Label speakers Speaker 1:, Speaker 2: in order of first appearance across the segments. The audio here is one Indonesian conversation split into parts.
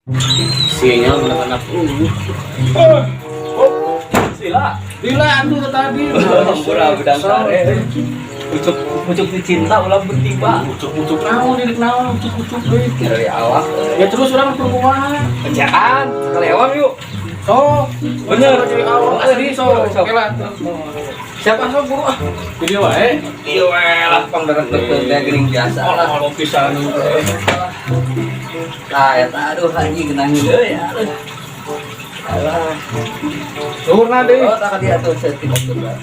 Speaker 1: Sinyal anak-anak.
Speaker 2: Sila.
Speaker 1: Bila anu tadi.
Speaker 2: Murah bedang sare. Pucuk cinta ulah bertiba.
Speaker 1: Ucuk-ucuk naon ini naon ucuk-ucuk deui.
Speaker 2: Dari awak.
Speaker 1: Ya terus urang perkumaha.
Speaker 2: Pencaan. Kelewang yuk.
Speaker 1: So,
Speaker 2: Bener.
Speaker 1: Jadi awal asli so. Kela. Siapa so guru ah? Jadi wae.
Speaker 2: Iya weh lah pangdaran tertentu gering biasa.
Speaker 1: Olah kalau pisan.
Speaker 2: Nah, ya aduh haji genang deui ya. Alah.
Speaker 1: Surna deui.
Speaker 2: Oh, tak dia tuh setting coba.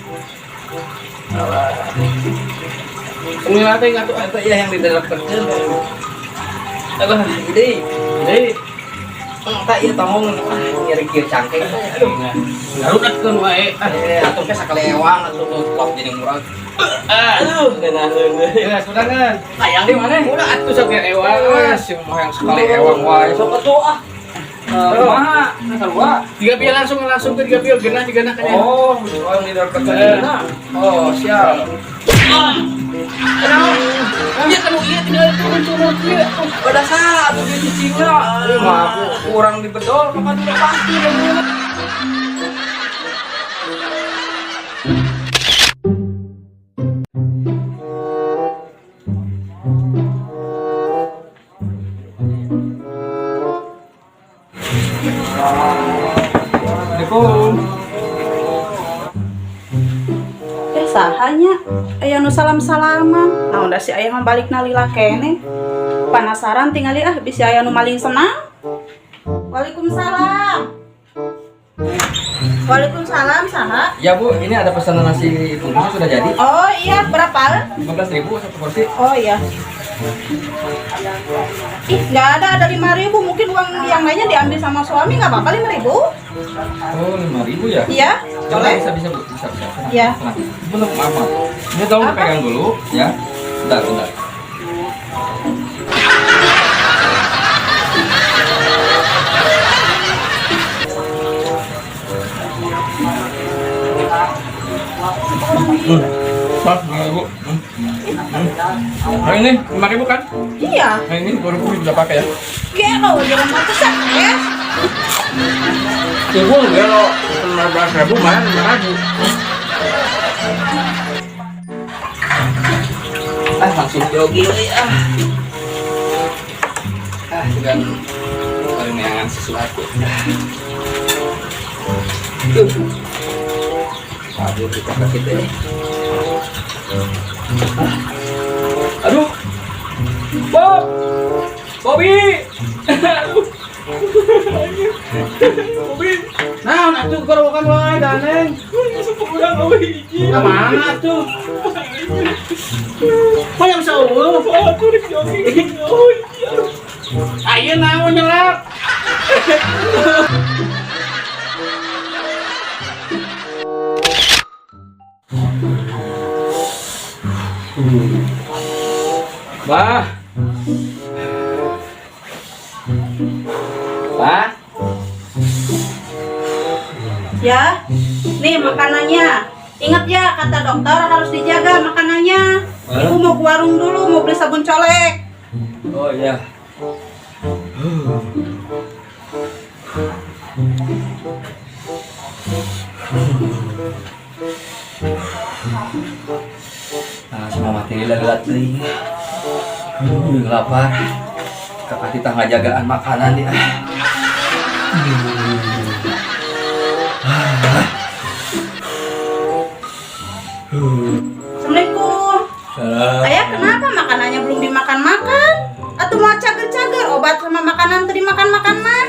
Speaker 2: Alah.
Speaker 1: Semila teh ngatuh
Speaker 2: Apa ya yang di dalam terjun? Alah, gede.
Speaker 1: deui.
Speaker 2: Tak iya tanggung nyeri kieu cangkeng.
Speaker 1: Garudakkeun wae.
Speaker 2: Atuh ke sakelewang atuh tutup jadi murah. Aduh, genaheun deui.
Speaker 1: Ya, sudangan.
Speaker 2: Ayang di mana?
Speaker 1: Udah atuh sakit ewang.
Speaker 2: Si mah yang sekali ewang wae. Sok atuh ah. Kumaha? Kalua.
Speaker 1: 3 pil langsung ke 3 pil genah digana kan ya.
Speaker 2: Oh, yang di dalam terjun. Oh, siap.
Speaker 1: Iya kan iya tinggal turun dia.
Speaker 2: Pada salah atuh di cicingna. Maaf, kurang dibedol kapan udah pasti. Assalamualaikum.
Speaker 3: Sahanya aya nu salam-salaman. Nah, udah si aya mah balik nalila kene. Penasaran tinggali bisa aya nu maling senang. Waalaikumsalam. Waalaikumsalam, saha?
Speaker 2: Ya Bu, ini ada pesanan nasi bungkus sudah jadi.
Speaker 3: Oh iya, berapa?
Speaker 2: 15.000 satu porsi.
Speaker 3: Oh iya. Ih, nggak ada 5.000. Mungkin uang yang lainnya diambil sama suami, nggak apa-apa 5.000.
Speaker 2: Oh, 5.000 ya?
Speaker 3: Iya, boleh.
Speaker 2: Bisa Bu, bisa.
Speaker 3: Iya.
Speaker 2: Tenang. Belum maaf. Ini tolong
Speaker 3: Apa?
Speaker 2: pegang dulu ya. Bentar. Pak, 5.000. Nah ini 5.000 kan?
Speaker 3: Iya.
Speaker 2: Nah ini 2.000 bisa pakai ya.
Speaker 3: Gelo, jangan pantesan ya.
Speaker 1: Ibu enggak lo 15.000 malah 5.000.
Speaker 2: Langsung jogging ah. Dengan peneangan sesuatu. Aduh, kita kita nih. Aduh. Bob. Bobby. Aduh. Bobby.
Speaker 1: Nah, atuh kerowokan wae daneng.
Speaker 2: Sepuluhan Bobby hiji.
Speaker 1: Ka mana atuh? Kok yang saueuh?
Speaker 2: Aduh, rek jogging. Oh, iya.
Speaker 1: Ayeuna naon nyelak?
Speaker 2: Bah. Bah.
Speaker 3: Ya, nih makanannya. Ingat ya, kata dokter harus dijaga makanannya. Ibu mau ke warung dulu, mau beli sabun colek.
Speaker 2: Oh iya. Nah, semua materi lalat teuing. Lapar. Kakak kita ngajagaan makanan dia.
Speaker 3: Assalamualaikum. Ayah kenapa makanannya belum dimakan-makan? Atau mau cager-cager obat sama makanan tuh dimakan-makan mah?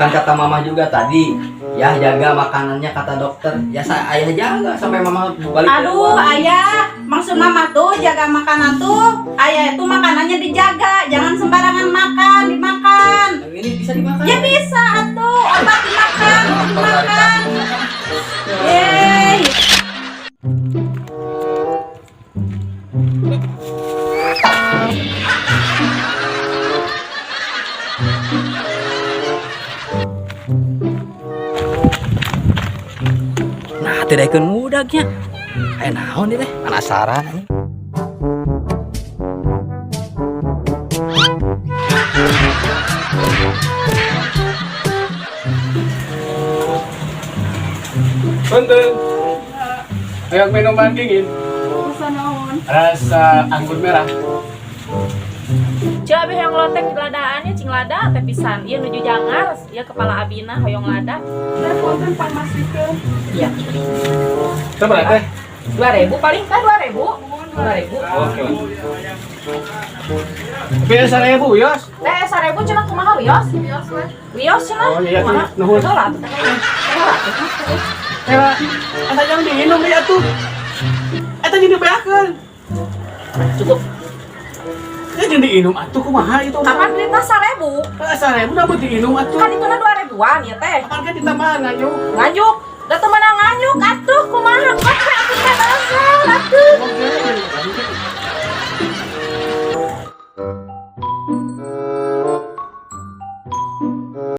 Speaker 2: Kan kata mama juga tadi, ya jaga makanannya kata dokter. Ya ayah jaga sampai mama balik.
Speaker 3: Aduh ayah, maksud mama tuh jaga makanan tuh. Ayah itu makanannya dijaga, jangan sembarangan makan, dimakan.
Speaker 2: Ini bisa dimakan.
Speaker 3: Ya bisa atuh, obat dimakan, dimakan. Yeay.
Speaker 2: Nah, tidak ikut mudahnya. Kayak naon deh, penasaran.
Speaker 1: Punten. Ayo minuman dingin.
Speaker 3: Masa naon?
Speaker 1: Rasa anggur merah.
Speaker 4: Coba yang lotek geladaannya cing lada teh pisan. Ieu nuju jangar, ieu kepala abina hoyong lada.
Speaker 3: Repotan pamasikeun.
Speaker 4: Iya.
Speaker 1: Coba teh.
Speaker 4: 2.000 paling kan 2.000. 2.000.
Speaker 1: Oke lah. Tapi 1.000 Yos.
Speaker 4: Teh 1.000 cenah kumaha wios? Wios cenah.
Speaker 1: Oh, iya,
Speaker 4: Kumaha?
Speaker 1: nuhun.
Speaker 4: Teh lah, teh lah.
Speaker 1: Era, ada yang diminum ya tuh. Eta jadi beakeun.
Speaker 4: Cukup.
Speaker 1: Ya jadi diinum atuh kumaha itu.
Speaker 4: Kapan duitna 1.000?
Speaker 1: 1.000 dapat diinum atuh.
Speaker 4: Kan itu 2.000-an ya teh.
Speaker 1: Kapan kan ditambahan nganyuk.
Speaker 4: Nganjuk. Da teu meunang nganjuk atuh kumaha? Kumaha atuh teh dasar atuh.
Speaker 1: Oke.